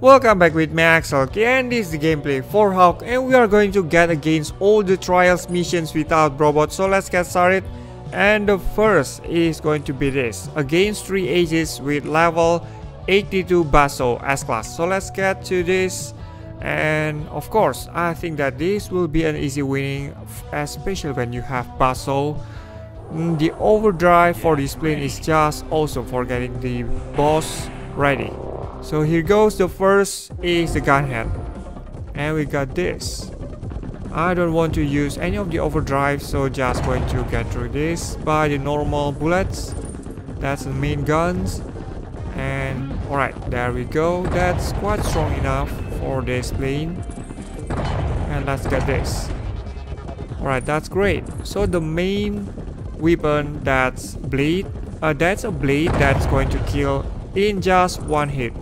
Welcome back with me, Axel, and this is the gameplay for Hawk, and we are going to get against all the trials missions without Brobots. So let's get started. And the first is going to be this, against 3 ages with level 82 buzzsaw S-class. So let's get to this, and of course I think that this will be an easy winning, especially when you have buzzsaw. The overdrive for this plane is just also for getting the boss ready. So here goes. The first is the gunhead, and we got this. I don't want to use any of the overdrive, so just going to get through this by the normal bullets. That's the main guns, and alright, there we go. That's quite strong enough for this plane, and let's get this. Alright, that's great. So the main weapon, that's blade. That's a blade that's going to kill in just one hit.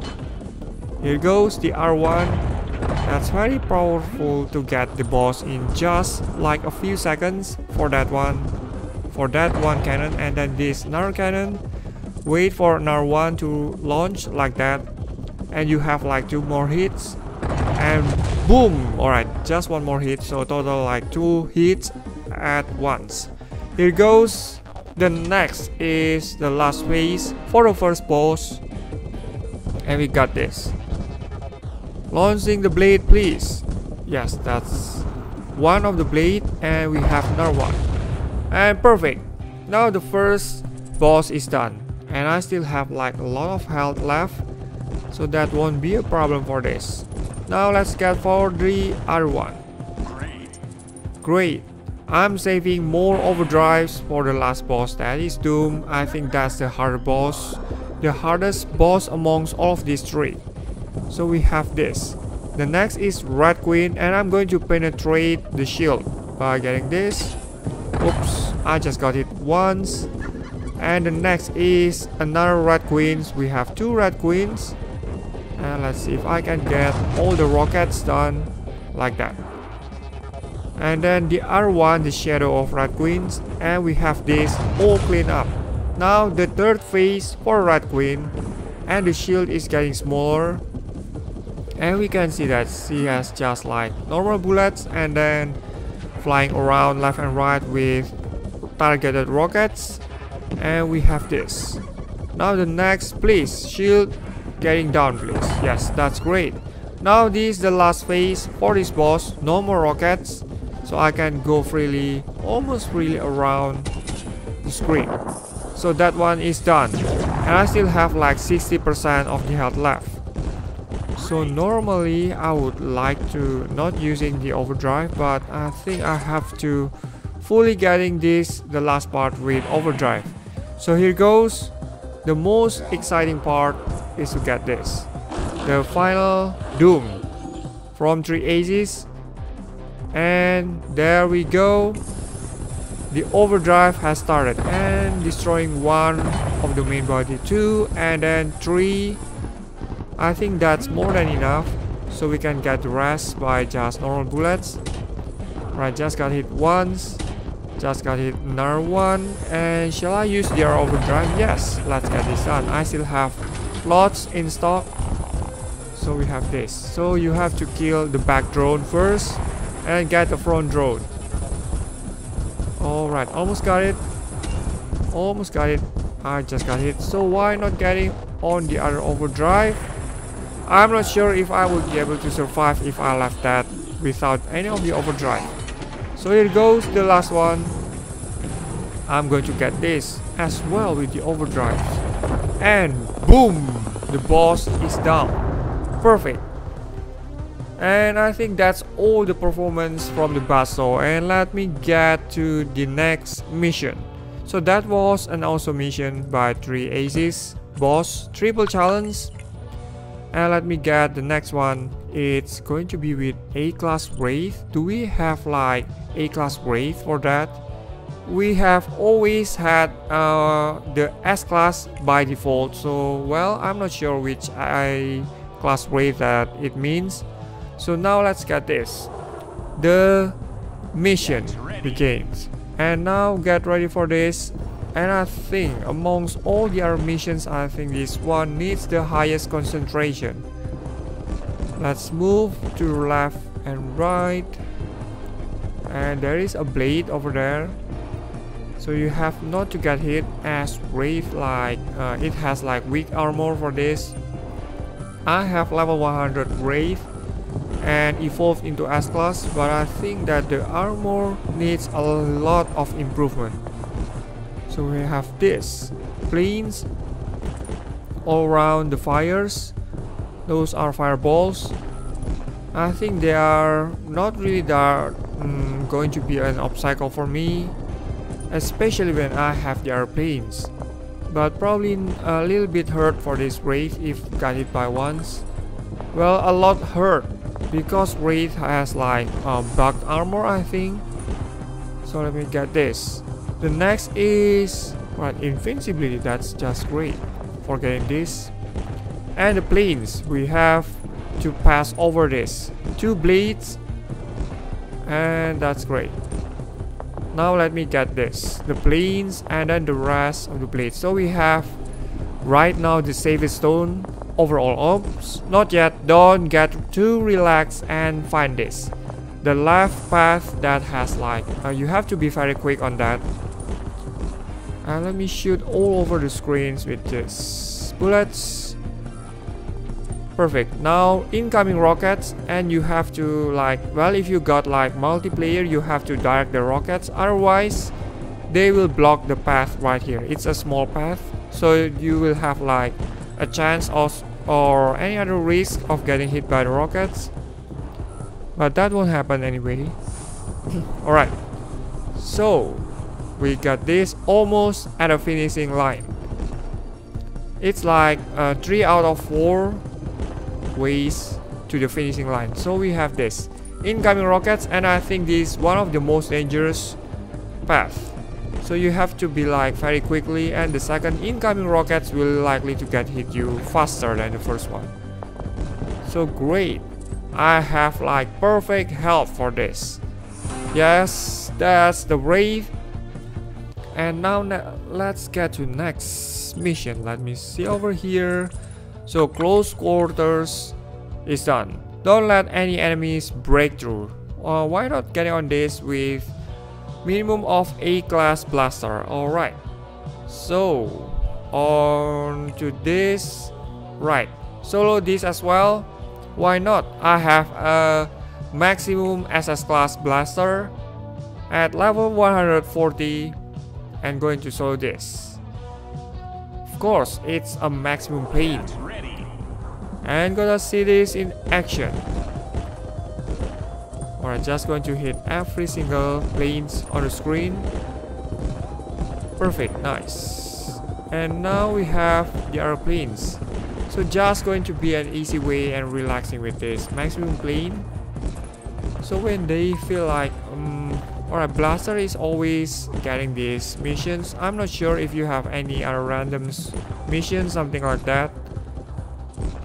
Here goes the R1. That's very powerful to get the boss in just like a few seconds for that one cannon, and then this another cannon. Wait for another one to launch like that, and you have like 2 more hits, and boom. Alright, just 1 more hit, so total like 2 hits at once. Here goes. The next is the last phase for the first boss, and we got this. Launching the blade, please. Yes, that's one of the blade, and we have another one, and perfect. Now the first boss is done, and I still have like a lot of health left, so that won't be a problem for this. Now let's get for the other one. Great. I'm saving more overdrives for the last boss, that is Doom. I think that's the hardest boss amongst all of these 3. So we have this. The next is Red Queen, and I'm going to penetrate the shield by getting this. Oops, I just got it once. And the next is another Red Queens. We have 2 Red Queens, and let's see if I can get all the rockets done like that. And then the other one, the Shadow of Red Queens, and we have this all clean up. Now the third phase for Red Queen, and the shield is getting smaller, and we can see that she has just like normal bullets, and then flying around left and right with targeted rockets. And we have this. Now the next, please, shield getting down, please. Yes, that's great. Now this is the last phase for this boss. No more rockets, so I can go freely, almost freely around the screen. So that one is done, and I still have like 60% of the health left. So normally I would like to not using the overdrive, but I think I have to fully getting this, the last part with overdrive. So here goes. The most exciting part is to get this, the final Doom from 3 ages. And there we go. The overdrive has started, and destroying 1 of the main body, 2, and then 3. I think that's more than enough, so we can get the rest by just normal bullets. Right, just got hit once, just got hit another one. And shall I use the overdrive? Yes, let's get this done. I still have lots in stock, so we have this. So you have to kill the back drone first and get the front drone. Alright, almost got it. Almost got it. I just got hit. So why not getting on the other overdrive? I'm not sure if I would be able to survive if I left that without any of the overdrive. So here goes the last one. I'm going to get this as well with the overdrive. And boom! The boss is down. Perfect. And I think that's all the performance from the buzzsaw, and let me get to the next mission. So that was an awesome mission by 3 aces boss triple challenge. And let me get the next one. It's going to be with A-class wraith. Do we have like A-class wraith for that? We have always had the S-class by default, so well, I'm not sure which A-class wraith that it means. So now let's get this. The mission begins, and now get ready for this. And I think amongst all the other missions, I think this one needs the highest concentration. Let's move to the left and right. And there is a blade over there. So you have not to get hit as wraith, like it has like weak armor for this. I have level 100 wraith and evolved into S class, but I think that the armor needs a lot of improvement. So we have this planes all around the fires. Those are fireballs. I think they are not really going to be an obstacle for me, especially when I have the airplanes. But probably a little bit hurt for this wraith if got hit by once. Well, a lot hurt because wraith has like bugged armor, I think. So let me get this. The next is invincibility. That's just great for getting this. And the planes, we have to pass over this 2 blades, and that's great. Now let me get this, the planes and then the rest of the blades. So we have right now the safest stone overall. Oops, not yet. Don't get too relaxed and find this, the left path that has like you have to be very quick on that. And let me shoot all over the screens with this bullets. Perfect. Now incoming rockets, and you have to like, well, if you got like multiplayer, you have to direct the rockets, otherwise they will block the path right here. It's a small path, so you will have like a chance of or any other risk of getting hit by the rockets, but that won't happen anyway. Alright, so we got this almost at a finishing line. It's like 3 out of 4 ways to the finishing line. So we have this incoming rockets, and I think this is one of the most dangerous path. So you have to be like very quickly, and the second incoming rockets will likely to get hit you faster than the first one. So great, I have like perfect health for this. Yes, that's the wraith. And now let's get to next mission. Let me see over here. So close quarters is done. Don't let any enemies break through. Why not get on this with minimum of A class blaster? Alright, so on to this. Right, solo this as well. Why not? I have a maximum SS class blaster at level 140 and going to solo this. Of course, it's a maximum plane. And gonna see this in action. Alright, just going to hit every single planes on the screen. Perfect, nice. And now we have the airplanes. So just going to be an easy way and relaxing with this maximum plane. So when they feel like alright, blaster is always getting these missions. I'm not sure if you have any other random missions, something like that.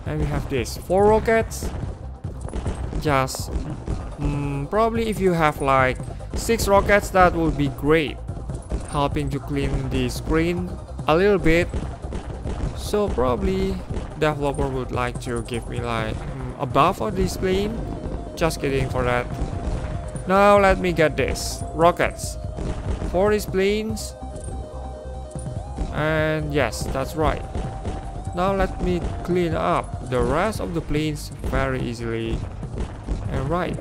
And we have this 4 rockets. Just probably if you have like 6 rockets, that would be great, helping to clean the screen a little bit. So probably developer would like to give me like a buff on this plane. Just kidding for that. Now let me get this rockets for these planes. And yes, that's right. Now let me clean up the rest of the planes very easily. And right,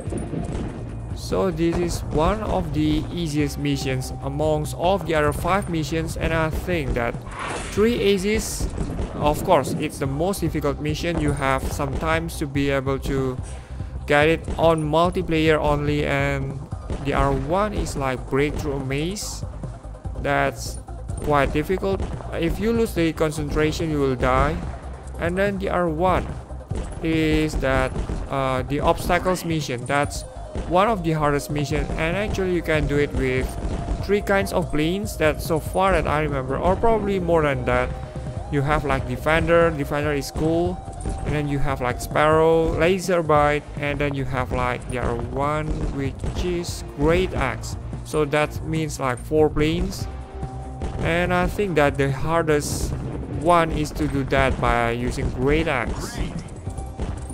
so this is one of the easiest missions amongst all of the other 5 missions, and I think that 3 aces, of course it's the most difficult mission. You have sometimes to be able to get it on multiplayer only, and the R1 is like breakthrough a maze. That's quite difficult. If you lose the concentration, you will die. And then the R1 is that the obstacles mission. That's one of the hardest mission, and actually you can do it with 3 kinds of planes that so far that I remember, or probably more than that. You have like defender is cool, and then you have like sparrow, laser bite, and then you have like the R1, which is greataxe. So that means like 4 planes. And I think that the hardest one is to do that by using greataxe.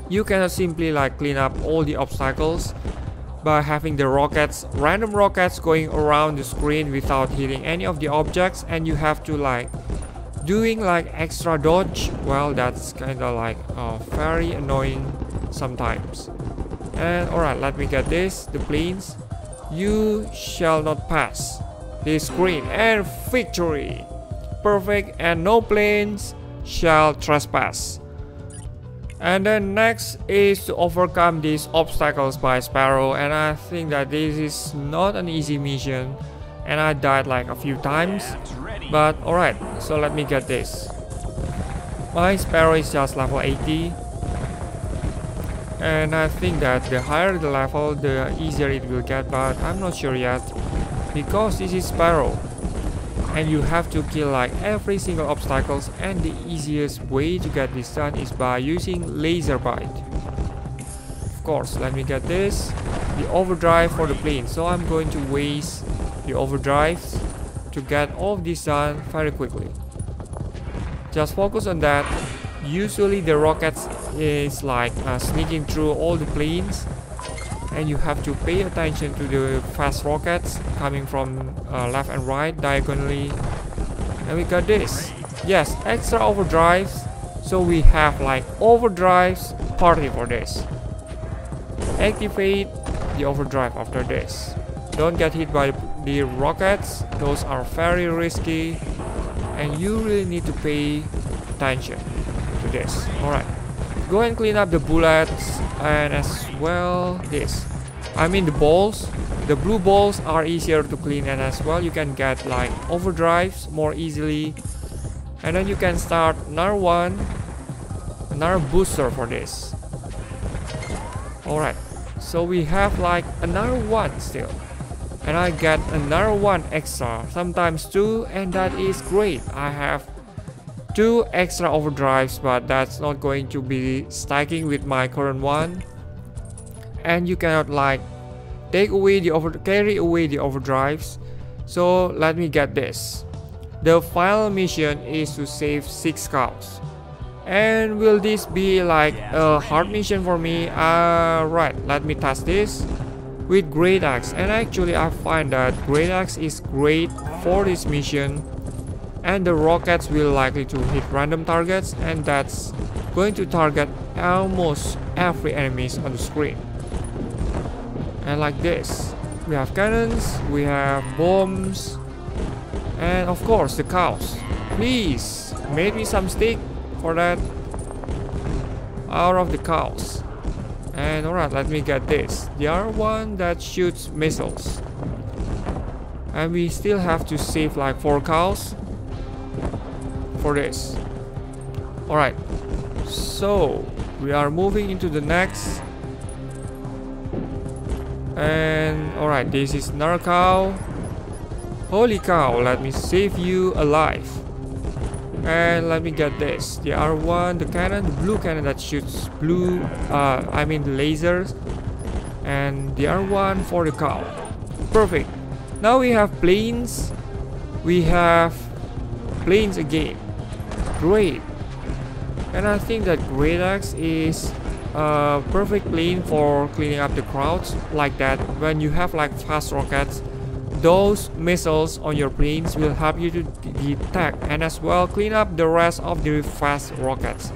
You cannot simply like clean up all the obstacles by having the rockets, random rockets going around the screen without hitting any of the objects, and you have to like doing like extra dodge. Well, that's kind of like very annoying sometimes. And alright, let me get this, the planes. You shall not pass this screen, and victory. Perfect, and no planes shall trespass. And then next is to overcome these obstacles by Sparrow, and I think that this is not an easy mission, and I died like a few times. But alright, so let me get this. My Sparrow is just level 80, and I think that the higher the level, the easier it will get, but I'm not sure yet, because this is Sparrow and you have to kill like every single obstacles, and the easiest way to get this done is by using laser bite. Of course, let me get this, the overdrive for the plane, so I'm going to waste the overdrives to get all of this done very quickly. Just focus on that. Usually the rockets is like sneaking through all the planes, and you have to pay attention to the fast rockets coming from left and right diagonally. And we got this. Yes, extra overdrives. So we have like overdrives party for this. Activate the overdrive after this. Don't get hit by the rockets. Those are very risky, and you really need to pay attention to this. Alright, go and clean up the bullets, and as well this, I mean the balls. The blue balls are easier to clean, and as well you can get like overdrives more easily, and then you can start another one, another booster for this. Alright, so we have like another one still, and I get another one extra, sometimes two, and that is great. I have 2 extra overdrives, but that's not going to be stacking with my current one, and you cannot like take away the carry away the overdrives. So let me get this. The final mission is to save 6 cows, and will this be like a hard mission for me? Right, let me test this with greataxe, and actually I find that greataxe is great for this mission, and the rockets will likely to hit random targets, and that's going to target almost every enemies on the screen. And like this, we have cannons, we have bombs, and of course the cows. Please make me some steak for that out of the cows. And alright, let me get this, the other one that shoots missiles, and we still have to save like 4 cows for this. Alright, so we are moving into the next, and alright, this is another cow. Holy cow, let me save you alive. And let me get this, the other one, the cannon, the blue cannon that shoots blue, I mean the lasers, and the other one for the cow. Perfect. Now we have planes. We have planes again. Great. And I think that greataxe is a perfect plane for cleaning up the crowds like that. When you have like fast rockets, those missiles on your planes will help you to detect and as well clean up the rest of the fast rockets.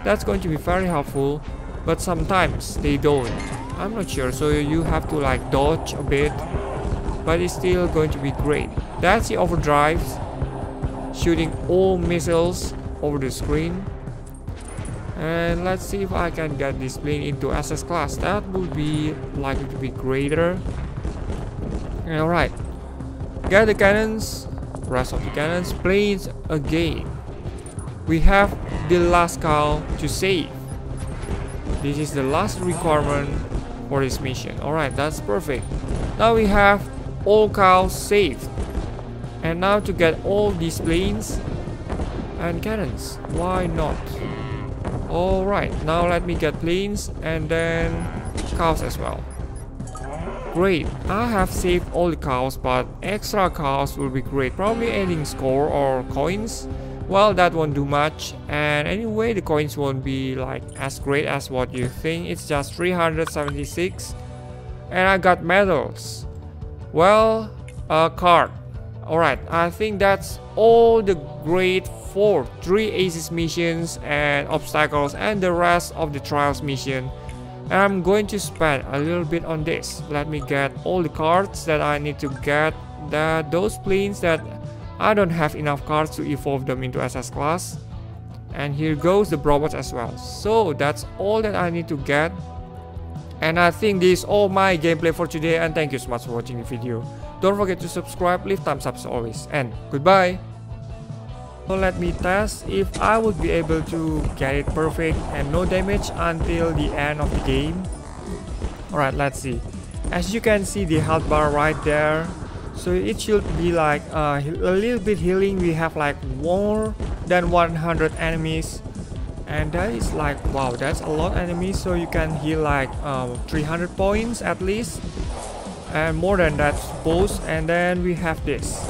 That's going to be very helpful, but sometimes they don't. I'm not sure, so you have to like dodge a bit, but it's still going to be great. That's the overdrives, shooting all missiles over the screen. And let's see if I can get this plane into SS class. That would be likely to be greater. Alright, get the cannons, rest of the cannons, planes again. We have the last cow to save. This is the last requirement for this mission. Alright, that's perfect. Now we have all cows saved. And now to get all these planes and cannons, why not? Alright, now let me get planes and then cows as well. Great, I have saved all the cows, but extra cows will be great. Probably adding score or coins Well, that won't do much, and anyway the coins won't be like as great as what you think. It's just 376, and I got medals. Well, a card. Alright, I think that's all the grade 4 3 aces missions and obstacles and the rest of the trials mission. And I'm going to spend a little bit on this. Let me get all the cards that I need to get, those planes that I don't have enough cards to evolve them into SS class. And here goes the Brobots as well. So that's all that I need to get. And I think this is all my gameplay for today, and thank you so much for watching the video. Don't forget to subscribe, leave thumbs up as always, and goodbye. So let me test if I would be able to get it perfect and no damage until the end of the game. Alright, let's see. As you can see the health bar right there, so it should be like a little bit healing. We have like more than 100 enemies, and that is like, wow, that's a lot of enemies. So you can heal like 300 points at least, and more than that suppose. And then we have this.